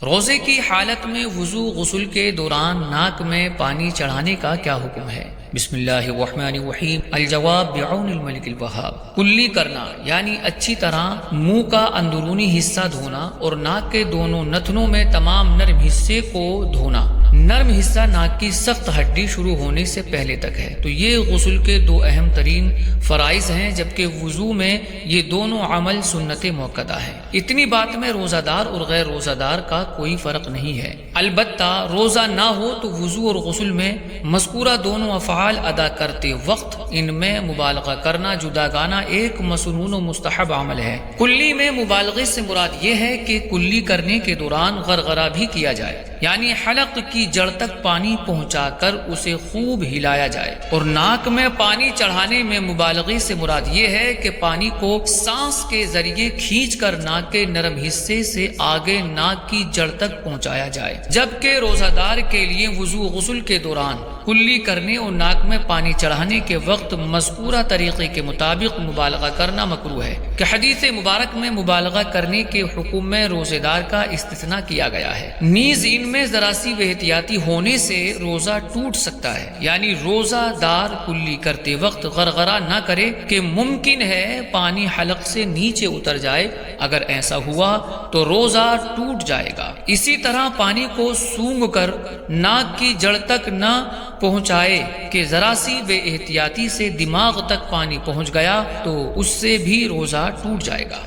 روزے کی حالت میں وضو غسل کے دوران ناک میں پانی چڑھانے کا کیا حکم ہے؟ بسم اللہ الرحمن الرحیم۔ الجواب بعون الملک الوہاب۔ کلی کرنا یعنی اچھی طرح منہ کا اندرونی حصہ دھونا اور ناک کے دونوں نتنوں میں تمام نرم حصے کو دھونا۔ نرم حصہ ناک کی سخت ہڈی شروع ہونے سے پہلے تک ہے، تو یہ غسل کے دو اہم ترین فرائض ہیں، جبکہ وضو میں یہ دونوں عمل سنت موقدہ ہیں۔ اتنی بات میں روزہ دار اور غیر روزہ دار کا کوئی فرق نہیں ہے، البتہ روزہ نہ ہو تو وضو اور غسل میں مذکورہ دونوں افعال ادا کرتے وقت ان میں مبالغہ کرنا جداگانہ ایک مسنون و مستحب عمل ہے۔ کلی میں مبالغے سے مراد یہ ہے کہ کلی کرنے کے دوران غرغرہ بھی کیا جائے، یعنی حلق کی جڑ تک پانی پہنچا کر اسے خوب ہلایا جائے، اور ناک میں پانی چڑھانے میں مبالغے سے مراد یہ ہے کہ پانی کو سانس کے ذریعے کھینچ کر ناک کے نرم حصے سے آگے ناک کی جڑ تک پہنچایا جائے، جبکہ روزہ دار کے لیے وضو غسل کے دوران کلی کرنے اور ناک میں پانی چڑھانے کے وقت مذکورہ طریقے کے مطابق مبالغہ کرنا مکروہ ہے، کہ حدیث مبارک میں مبالغہ کرنے کے حکم میں روزے دار کا استثناء کیا گیا ہے۔ نیز ان میں ذرا سی بے احتیاطی ہونے سے روزہ ٹوٹ سکتا ہے، یعنی روزہ دار کلی کرتے وقت غرغرہ نہ کرے کہ ممکن ہے پانی حلق سے نیچے اتر جائے، اگر ایسا ہوا تو روزہ ٹوٹ جائے گا۔ اسی طرح پانی کو سونگھ کر ناک کی جڑ تک نہ پہنچائے کہ ذرا سی بے احتیاطی سے دماغ تک پانی پہنچ گیا تو اس سے بھی روزہ ٹوٹ جائے گا۔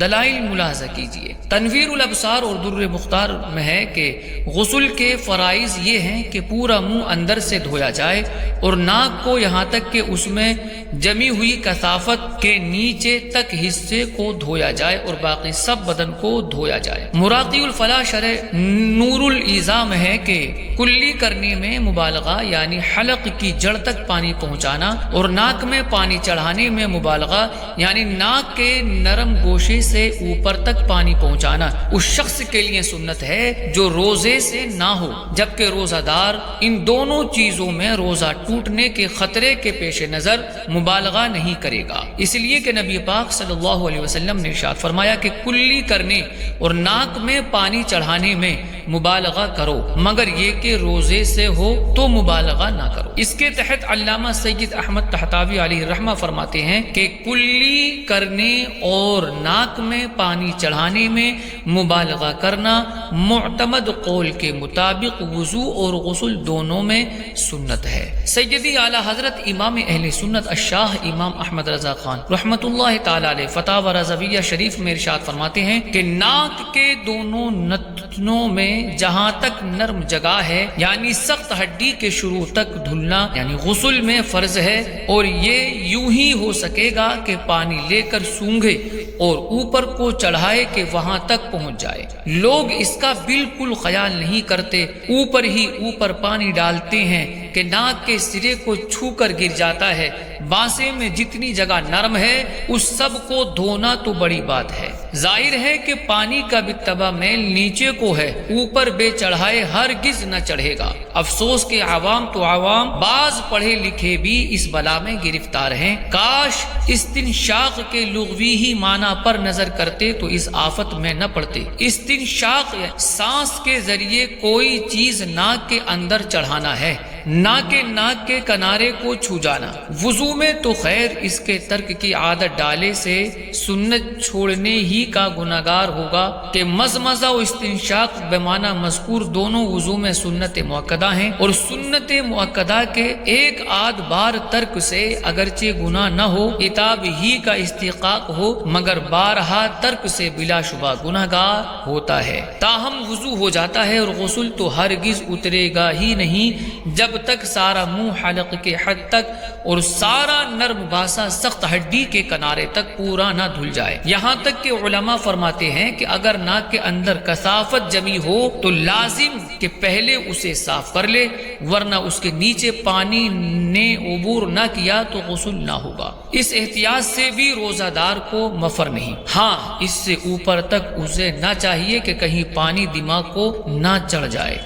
دلائل ملاحظہ کیجیے۔ تنویر الابصار اور در مختار میں ہے کہ غسل کے فرائض یہ ہیں کہ پورا منہ اندر سے دھویا جائے اور ناک کو یہاں تک کہ اس میں جمی ہوئی کثافت کے نیچے تک حصے کو دھویا جائے اور باقی سب بدن کو دھویا جائے۔ مراقی الفلاح شرح نور الایضاح میں ہے کہ کلی کرنے میں مبالغہ یعنی حلق کی جڑ تک پانی پہنچانا اور ناک میں پانی چڑھانے میں مبالغہ یعنی ناک کے نرم گوشے سے اوپر تک پانی پہنچانا اس شخص کے لیے سنت ہے جو روزے سے نہ ہو، جبکہ روزہ دار ان دونوں چیزوں میں روزہ ٹوٹنے کے خطرے کے پیش نظر مبالغہ نہیں کرے گا، اس لیے کہ نبی پاک صلی اللہ علیہ وسلم نے ارشاد فرمایا کہ کلی کرنے اور ناک میں پانی چڑھانے میں مبالغہ کرو، مگر یہ کہ روزے سے ہو تو مبالغہ نہ کرو۔ اس کے تحت علامہ سید احمد طحطاوی علیہ الرحمہ فرماتے ہیں کہ کلی کرنے اور ناک میں پانی چڑھانے میں مبالغہ کرنا معتمد قول کے مطابق وضو اور غسل دونوں میں سنت ہے۔ سیدی اعلی حضرت امام اہل سنت الشاہ امام احمد رضا خان رحمۃ اللہ تعالی علیہ فتاوی رضویہ شریف میں ارشاد فرماتے ہیں کہ ناک کے دونوں نتنوں میں جہاں تک نرم جگہ ہے یعنی سخت ہڈی کے شروع تک دھلنا یعنی غسل میں فرض ہے، اور یہ یوں ہی ہو سکے گا کہ پانی لے کر سونگھے اور اوپر کو چڑھائے کہ وہاں تک پہنچ جائے۔ لوگ اس کا بالکل خیال نہیں کرتے، اوپر ہی اوپر پانی ڈالتے ہیں کہ ناک کے سرے کو چھو کر گر جاتا ہے۔ بانسے میں جتنی جگہ نرم ہے اس سب کو دھونا تو بڑی بات ہے۔ ظاہر ہے کہ پانی کا بالطبع میل نیچے کو ہے، اوپر بے چڑھائے ہرگز نہ چڑھے گا۔ افسوس کہ عوام تو عوام، بعض پڑھے لکھے بھی اس بلا میں گرفتار ہیں۔ کاش استنشاق کے لغوی ہی معنی پر نظر کرتے تو اس آفت میں نہ پڑتے۔ استنشاق سانس کے ذریعے کوئی چیز ناک کے اندر چڑھانا ہے، نہ کہ ناک کے کنارے کو چھو جانا۔ وضو میں تو خیر اس کے ترک کی عادت ڈالے سے سنت چھوڑنے ہی کا گناہگار ہوگا کہ مزمزہ و استنشاق بمعنی مذکور دونوں وضو میں سنت مؤکدہ ہیں، اور سنت مؤکدہ کے ایک آدھ بار ترک سے اگرچہ گناہ نہ ہو، عتاب ہی کا استحقاق ہو، مگر بارہا ترک سے بلا شبہ گناہگار ہوتا ہے۔ تاہم وضو ہو جاتا ہے اور غسل تو ہرگز اترے گا ہی نہیں جب تک سارا منہ حلق کے حد تک اور سارا نرم باسا سخت ہڈی کے کنارے تک پورا نہ دھل جائے۔ یہاں تک کہ علماء فرماتے ہیں کہ اگر ناک کے اندر کثافت جمی ہو تو لازم کہ پہلے اسے صاف کر لے، ورنہ اس کے نیچے پانی نے عبور نہ کیا تو غسل نہ ہوگا۔ اس احتیاط سے بھی روزہ دار کو مفر نہیں۔ ہاں، اس سے اوپر تک اسے نہ چاہیے کہ کہیں پانی دماغ کو نہ چڑھ جائے۔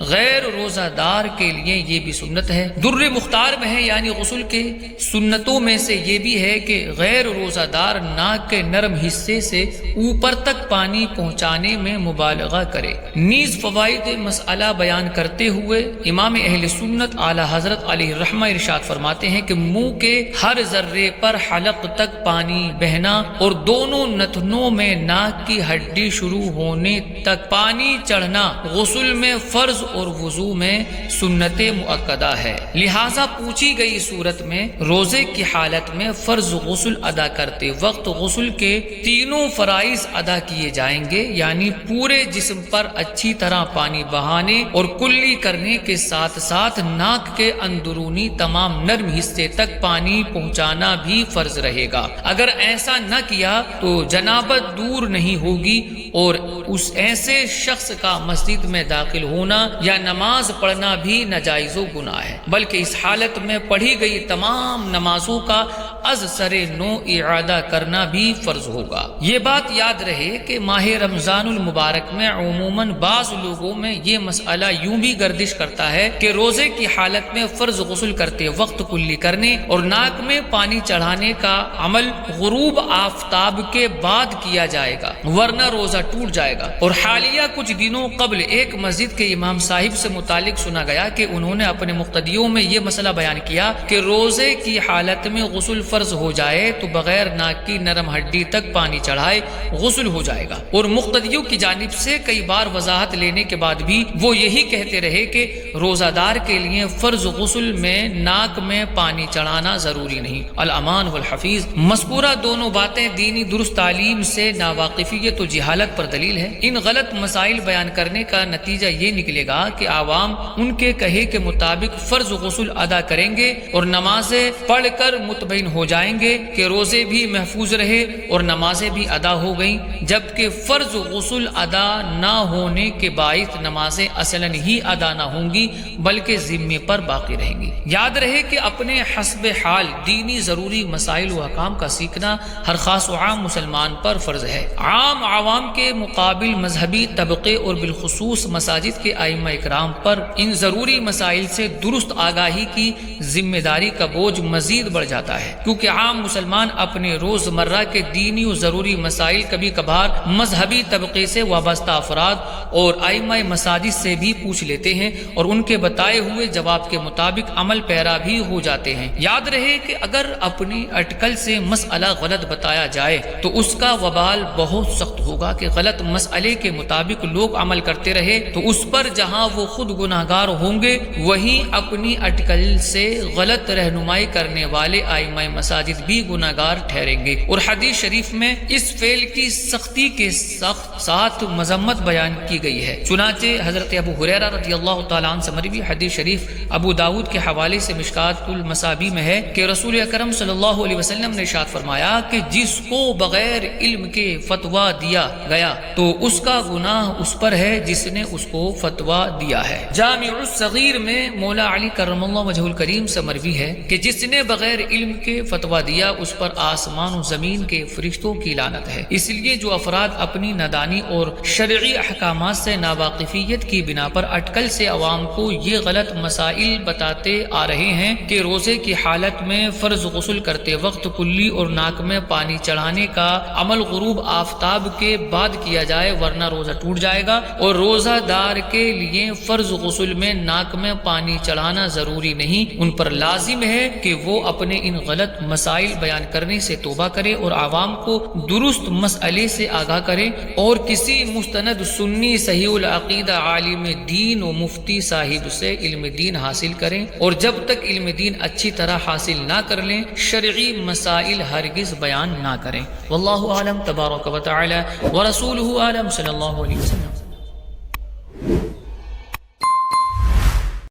غیر روزہ دار کے لیے یہ بھی سنت ہے۔ در مختار میں ہے یعنی غسل کے سنتوں میں سے یہ بھی ہے کہ غیر روزہ دار ناک کے نرم حصے سے اوپر تک پانی پہنچانے میں مبالغہ کرے۔ نیز فوائد مسئلہ بیان کرتے ہوئے امام اہل سنت اعلی حضرت علیہ الرحمہ ارشاد فرماتے ہیں کہ منہ کے ہر ذرے پر حلق تک پانی بہنا اور دونوں نتنوں میں ناک کی ہڈی شروع ہونے تک پانی چڑھنا غسل میں فرض اور وضو میں سنت مؤکدہ ہے۔ لہذا پوچھی گئی صورت میں روزے کی حالت میں فرض غسل ادا کرتے وقت غسل کے تینوں فرائض ادا کیے جائیں گے، یعنی پورے جسم پر اچھی طرح پانی بہانے اور کلی کرنے کے ساتھ ساتھ ناک کے اندرونی تمام نرم حصے تک پانی پہنچانا بھی فرض رہے گا۔ اگر ایسا نہ کیا تو جنابت دور نہیں ہوگی اور اس ایسے شخص کا مسجد میں داخل ہونا یا نماز پڑھنا بھی ناجائز و گناہ ہے، بلکہ اس حالت میں پڑھی گئی تمام نمازوں کا از سر نو اعادہ کرنا بھی فرض ہوگا۔ یہ بات یاد رہے کہ ماہ رمضان المبارک میں عموماً بعض لوگوں میں یہ مسئلہ یوں بھی گردش کرتا ہے کہ روزے کی حالت میں فرض غسل کرتے وقت کلی کرنے اور ناک میں پانی چڑھانے کا عمل غروب آفتاب کے بعد کیا جائے گا ورنہ روزہ ٹوٹ جائے گا۔ اور حالیہ کچھ دنوں قبل ایک مسجد کے امام صاحب سے متعلق سنا گیا کہ انہوں نے اپنے مقتدیوں میں یہ مسئلہ بیان کیا کہ روزے کی حالت میں غسل فرض ہو جائے تو بغیر ناک کی نرم ہڈی تک پانی چڑھائے غسل ہو جائے گا، اور مقتدیوں کی جانب سے کئی بار وضاحت لینے کے بعد بھی وہ یہی کہتے رہے کہ روزہ دار کے لیے فرض غسل میں ناک میں پانی چڑھانا ضروری نہیں۔ الامان والحفیظ۔ مذکورہ دونوں باتیں دینی درست تعلیم سے ناواقفیت و جہالت پر دلیل ہے۔ ان غلط مسائل بیان کرنے کا نتیجہ یہ نکلے گا کہ عوام ان کے کہے کے مطابق فرض غسل ادا کریں گے اور نمازیں پڑھ کر مطمئن ہو جائیں گے کہ روزے بھی محفوظ رہے اور نمازیں بھی ادا ہو گئیں، جبکہ فرض غسل ادا نہ ہونے کے باعث نمازیں اصلاً ہی ادا نہ ہوں گی بلکہ ذمے پر باقی رہیں گی۔ یاد رہے کہ اپنے حسب حال دینی ضروری مسائل و احکام کا سیکھنا ہر خاص و عام مسلمان پر فرض ہے۔ عام عوام کے مقابل مذہبی طبقے اور بالخصوص مساجد کے ائمہ اکرام پر ان ضروری مسائل سے درست آگاہی کی ذمہ داری کا بوجھ مزید بڑھ جاتا ہے، کیونکہ عام مسلمان اپنے روزمرہ کے دینی و ضروری مسائل کبھی کبھار مذہبی طبقے سے وابستہ افراد اور ائمہ مساجد سے بھی پوچھ لیتے ہیں اور ان کے بتائے ہوئے جواب کے مطابق عمل پیرا بھی ہو جاتے ہیں۔ یاد رہے کہ اگر اپنی اٹکل سے مسئلہ غلط بتایا جائے تو اس کا وبال بہت سخت ہوگا کہ غلط مسئلے کے مطابق لوگ عمل کرتے رہے تو اس پر جہاں وہ خود گناہگار ہوں گے وہیں اپنی اٹکل سے غلط رہنمائی کرنے والے ائمہ مساجد بھی گناہگار ٹھہریں گے۔ اور حدیث شریف میں اس فعل کی سختی کے ساتھ مذمت بیان کی گئی ہے۔ چنانچہ حضرت ابو ہریرہ رضی اللہ تعالیٰ عنہ سے مروی حدیث شریف ابو داؤد کے حوالے سے مشکات المصابیح میں ہے کہ رسول اکرم صلی اللہ علیہ وسلم نے ارشاد فرمایا کہ جس کو بغیر علم کے فتویٰ دیا گیا تو اس کا گناہ اس پر ہے جس نے اس کو فتویٰ دیا ہے۔ جامع الصغیر میں مولا علی کرم اللہ وجہ الکریم سے مروی ہے کہ جس نے بغیر علم کے فتویٰ دیا اس پر آسمان و زمین کے فرشتوں کی لعنت ہے۔ اس لیے جو افراد اپنی نادانی اور شرعی احکامات سے ناواقفیت کی بنا پر اٹکل سے عوام کو یہ غلط مسائل بتاتے آ رہے ہیں کہ روزے کی حالت میں فرض غسل کرتے وقت کلی اور ناک میں پانی چڑھانے کا عمل غروب آفتاب کے بعد کیا جائے ورنہ روزہ ٹوٹ جائے گا، اور روزہ دار کے لیے فرض غسل میں ناک میں پانی چڑھانا ضروری نہیں، ان پر لازم ہے کہ وہ اپنے ان غلط مسائل بیان کرنے سے توبہ کرے اور عوام کو درست مسئلے سے آگاہ کرے اور کسی مستند سنی صحیح العقیدہ عالم دین و مفتی صاحب سے علم دین حاصل کریں، اور جب تک علم دین اچھی طرح حاصل نہ کر لیں شرعی مسائل ہرگز بیان نہ کریں۔ واللہ اعلم تبارک و تعالی ورسولہ اعلم صلی اللہ علیہ وسلم۔